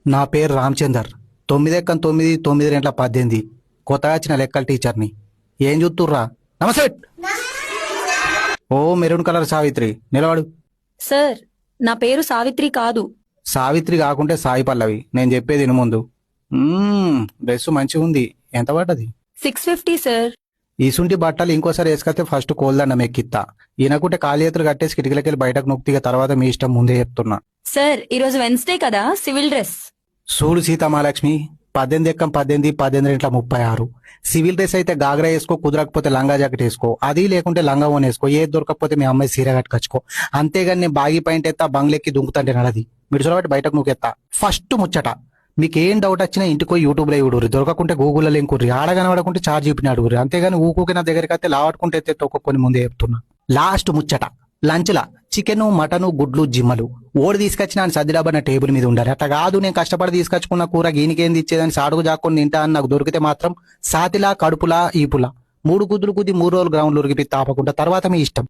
నా పేరు రామచందర్. 9 9 18 కొత్తగా వచ్చిన లెక్కల టీచర్ని. ఏం చూస్తుర్రా? నమస్తే. ఓ మెరూన్ కలర్ సావిత్రి నిలబడు. సార్, నా పేరు సావిత్రి కాదు. సావిత్రి కాకుంటే సాయి పల్లవి. నేను చెప్పేది విను ముందు. డ్రెస్ మంచిగా ఉంది. ఎంత పడ్డది? 650 సార్. ఈసుంటి బట్టలు ఇంకోసారి వేసుకొస్తే ఫస్ట్ కోల్దండం ఎక్కిత్తా. ఈయనకుంటే కాలు చేతులు కట్టేసి కిటికలకెళ్ళి బయటకు నొక్కిగా తర్వాత మీ ఇష్టం, ముందే చెప్తున్నా. సార్, ఈరోజు వెన్స్డే కదా, సివిల్ డ్రెస్. చూడు సీతామహాలక్ష్మి, 18 18 18 36. సివిల్ డ్రెస్ అయితే గాగ్రా వేసుకో, కుదరకపోతే లంగా జాకెట్ వేసుకో, అది లేకుంటే లంగా ఓన్ వేసుకో, ఏది దొరకకపోతే మీ అమ్మాయి సీర కట్టుకొచ్చుకో. అంతేగాని నేను బాగి పాయింట్ ఎత్తా, బంగ్లెక్కి దుంకుతంటే నడది. మిడిసలో బట్టి బయటకు నూకెత్తా. ఫస్ట్ ముచ్చట, మీకు ఏం డౌట్ వచ్చినా ఇంటికో యూట్యూబ్లో చూడుర్రి, దొరకకుంటే గూగుల్లో లింకుర్రి, ఆడగనబడకుంటే చార్జ్ చూపిన అడుగురి. అంతేగాని ఊకూకి నా దగ్గరికి అయితే లావట్టుకుంటే ఎత్తే ఒక్కొక్కని ముందే చెప్తున్నా. లాస్ట్ ముచ్చట, లంచ్లా చికెను, మటను, గుడ్లు, జిమ్మలు ఓడి తీసుకొచ్చిన సర్దిడబ్బన టేబుల్ మీద ఉండాలి. అట్లా కాదు నేను కష్టపడి తీసుకొచ్చుకున్న కూర గీనికేంది ఇచ్చేదని సాడుగు జాక్కొని తింటా అని నాకు దొరికితే మాత్రం సాతిలా, కడుపులా, ఈపులా 3 గుద్దులు కుద్ది 3 రోజులు గ్రౌండ్లు ఉరిగిపి తాపకుండా తర్వాత మీ ఇష్టం.